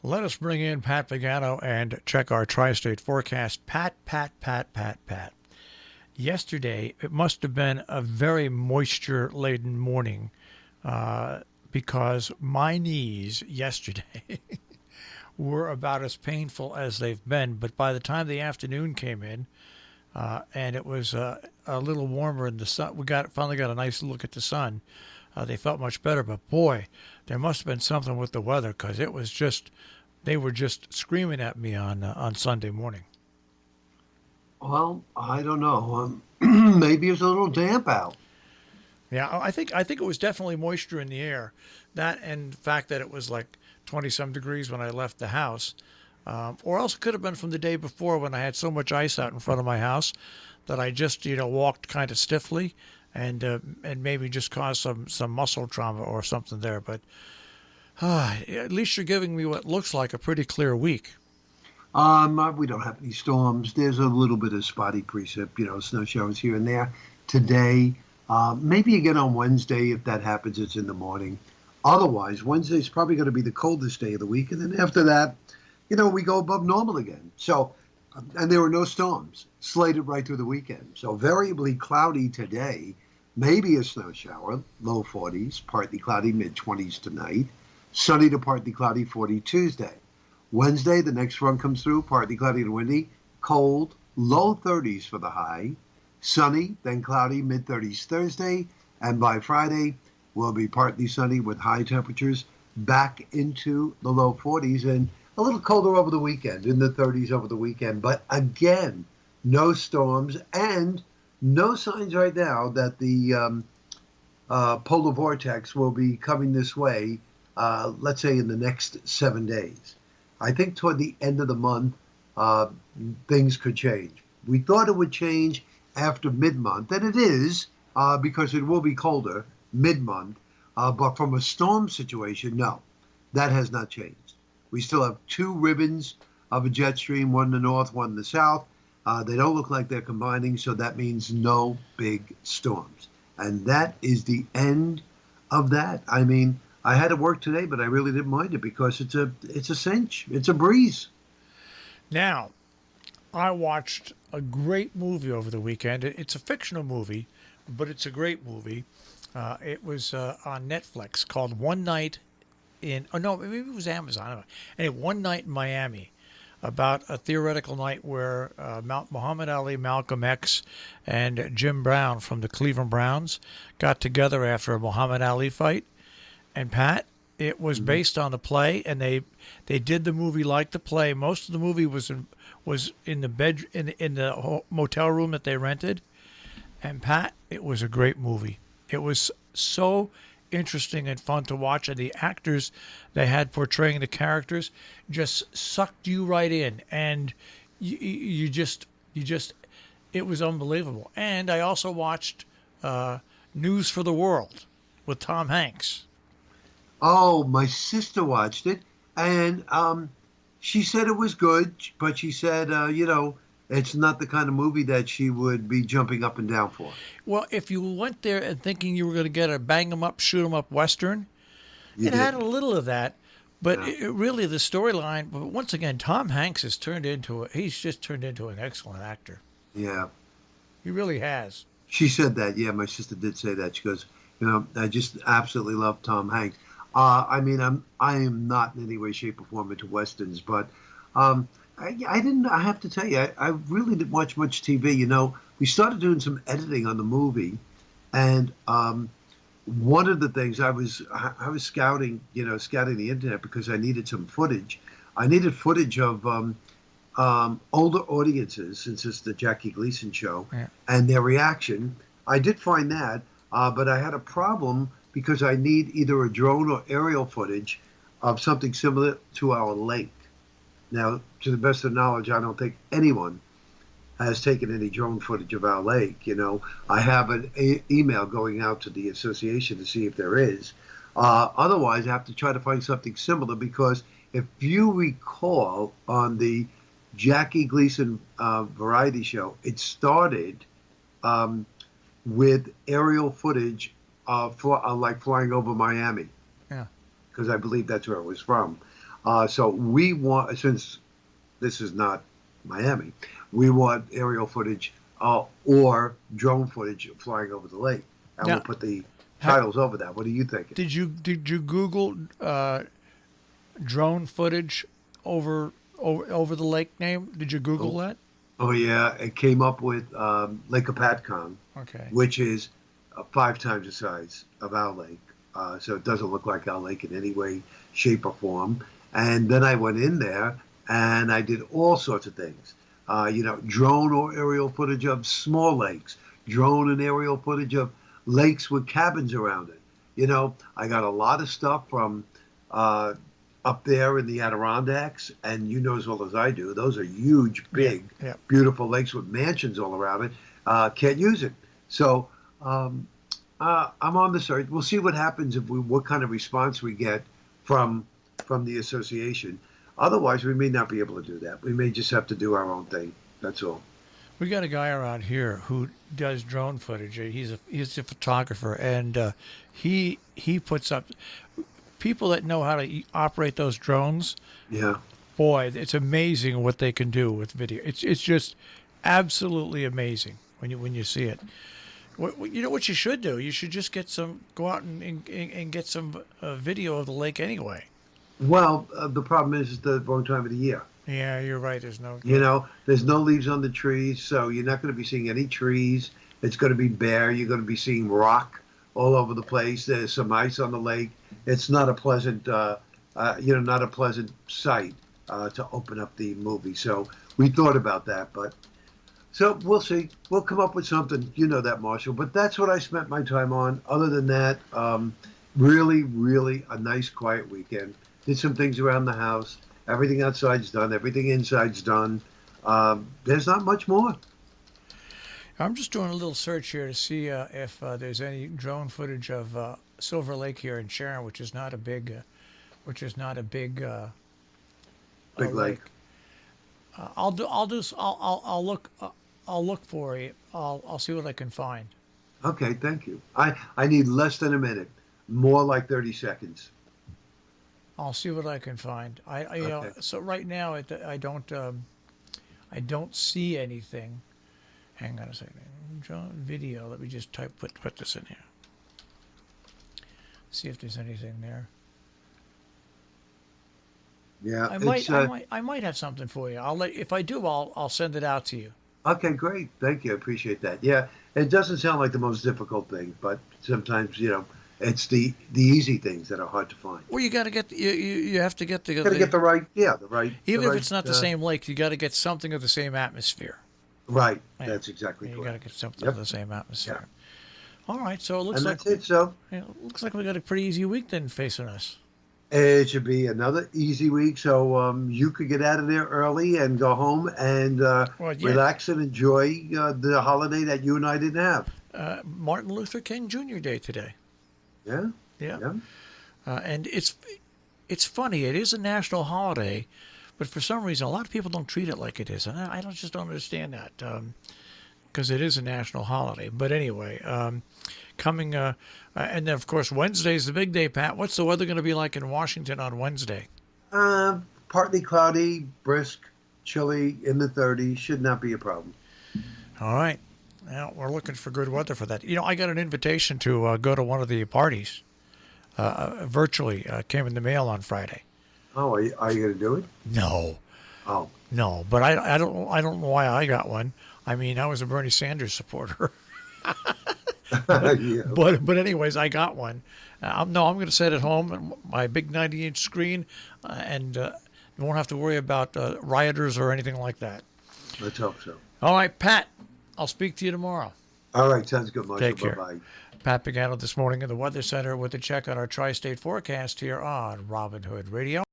Let us bring in Pat Pagano and check our tri-state forecast. Pat. Yesterday, it must have been a very moisture-laden morning because my knees yesterday were about as painful as they've been. But by the time the afternoon came in, and it was a little warmer in the sun, we finally got a nice look at the sun. They felt much better, but boy, there must have been something with the weather because it was just they were just screaming at me on Sunday morning. Well, I don't know. Maybe it's a little damp out. Yeah, I think it was definitely moisture in the air. That and the fact that it was like 20 some degrees when I left the house. Or else it could have been from the day before when I had so much ice out in front of my house that I just walked kind of stiffly and maybe just caused some muscle trauma or something there. But at least you're giving me what looks like a pretty clear week. We don't have any storms. There's a little bit of spotty precip, snow showers here and there today. Maybe again on Wednesday. If that happens, it's in the morning. Otherwise, Wednesday's probably going to be the coldest day of the week. And then after that, we go above normal again. So, and there were no storms slated right through the weekend. So variably cloudy today, maybe a snow shower, low 40s, partly cloudy, mid 20s tonight. Sunny to partly cloudy, 40 Tuesday. Wednesday, the next front comes through, partly cloudy and windy, cold, low 30s for the high. Sunny, then cloudy, mid 30s Thursday. And by Friday, will be partly sunny with high temperatures back into the low 40s and a little colder over the weekend, in the 30s over the weekend. But again, no storms and no signs right now that the polar vortex will be coming this way, let's say in the next 7 days. I think toward the end of the month, things could change. We thought it would change after mid-month, and it is because it will be colder mid-month. But from a storm situation, no, that has not changed. We still have two ribbons of a jet stream, one in the north, one in the south. They don't look like they're combining, so that means no big storms. And that is the end of that. I mean, I had to work today, but I really didn't mind it because it's a cinch. It's a breeze. Now, I watched a great movie over the weekend. It's a fictional movie, but it's a great movie. It was on Netflix called One Night in, oh no, maybe it was Amazon. I don't know. Anyway, One Night in Miami, about a theoretical night where Muhammad Ali, Malcolm X, and Jim Brown from the Cleveland Browns got together after a Muhammad Ali fight. And Pat, it was based on the play, and they did the movie like the play. Most of the movie was in the bed in the motel room that they rented. And Pat, it was a great movie. It was so interesting and fun to watch, and the actors they had portraying the characters just sucked you right in, and you just it was unbelievable. And I also watched News for the World with Tom Hanks. Oh, my sister watched it, and she said it was good, but she said, it's not the kind of movie that she would be jumping up and down for. Well, if you went there and thinking you were going to get a bang 'em up, shoot 'em up Western, You it had a didn't. little of that. But Yeah. really, the storyline. But once again, Tom Hanks he's just turned into an excellent actor. Yeah. He really has. She said that. Yeah, my sister did say that. She goes, I just absolutely love Tom Hanks. I mean, I am not in any way, shape, or form into westerns, but I didn't. I have to tell you, I really didn't watch much TV. We started doing some editing on the movie, and one of the things I was scouting, scouting the internet because I needed some footage. I needed footage of older audiences since it's the Jackie Gleason show Yeah. and their reaction. I did find that, but I had a problem because I need either a drone or aerial footage of something similar to our lake. Now, to the best of knowledge, I don't think anyone has taken any drone footage of our lake. I have an email going out to the association to see if there is. Otherwise, I have to try to find something similar because if you recall on the Jackie Gleason variety show, it started with aerial footage like flying over Miami Yeah. because I believe that's where it was from. So we want, since this is not Miami, we want aerial footage or drone footage flying over the lake, and we'll Now, put the ha- titles over that. What are you thinking? did you Google drone footage over the lake name? Did you Google Oh, that? oh yeah, it came up with Lake Apatcon, Okay. which is 5 times the size of our lake. So it doesn't look like our lake in any way, shape, or form. And then I went in there and I did all sorts of things. Drone or aerial footage of small lakes, drone and aerial footage of lakes with cabins around it. I got a lot of stuff from uh, up there in the Adirondacks, and you know as well as I do, those are huge, Yeah. big, Yeah. beautiful lakes with mansions all around it. Can't use it. So um, I'm on the search. We'll see what happens what kind of response we get from from the association. Otherwise, we may not be able to do that. We may just have to do our own thing. That's all. We got a guy around here who does drone footage. He's a photographer, and he puts up people that know how to operate those drones. Yeah. Boy, it's amazing what they can do with video. It's just absolutely amazing when you see it. You know what you should do? You should just go out and get some video of the lake anyway. Well, the problem is the wrong time of the year. Yeah, you're right. There's no. There's no leaves on the trees, so you're not going to be seeing any trees. It's going to be bare. You're going to be seeing rock all over the place. There's some ice on the lake. It's not a pleasant, not a pleasant sight to open up the movie. So we thought about that, but so we'll see. We'll come up with something. You know that, Marshall. But that's what I spent my time on. Other than that, really, really a nice, quiet weekend. Did some things around the house. Everything outside's done. Everything inside's done. There's not much more. I'm just doing a little search here to see if there's any drone footage of Silver Lake here in Sharon, which is not a big Big lake. I'll look for it. I'll see what I can find. Okay, thank you. I need less than a minute. More like 30 seconds. I'll see what I can find. Okay. So right now I don't see anything. Hang on a second. Video. Let me just put this in here. See if there's anything there. Yeah, I might have something for you. If I do, I'll send it out to you. okay, great. Thank you. I appreciate that. Yeah, it doesn't sound like the most difficult thing, but sometimes, it's the easy things that are hard to find. Well, you got to get you have to get Got to get the right, yeah, the right. even the if right, it's not the same lake, you got to get something of the same atmosphere. Right. Yeah. That's exactly You got to correct. get something Yep. of the same atmosphere. Yeah. All right, so it looks And like that's it. So looks like we got a pretty easy week then facing us. it should be another easy week. So you could get out of there early and go home and Well, yeah. relax and enjoy the holiday that you and I didn't have. Martin Luther King Jr. Day today. Yeah. Yeah. Yeah. And it's funny. It is a national holiday, but for some reason, a lot of people don't treat it like it is, and I just don't understand that because it is a national holiday. But anyway, coming and then of course Wednesday's the big day. Pat, what's the weather going to be like in Washington on Wednesday? Partly cloudy, brisk, chilly, in the 30s. Should not be a problem. All right. Now we're looking for good weather for that. I got an invitation to go to one of the parties virtually. Came in the mail on Friday. Oh, are you going to do it? No. Oh. No, but I don't know why I got one. I mean, I was a Bernie Sanders supporter. Yeah. But anyways, I got one. I'm going to sit at home on my big 90-inch screen, and you won't have to worry about rioters or anything like that. Let's hope so. All right, Pat. I'll speak to you tomorrow. All right, sounds good, Marshall. Take care. Bye-bye. Pat Pagano this morning in the Weather Center with a check on our tri-state forecast here on Robin Hood Radio.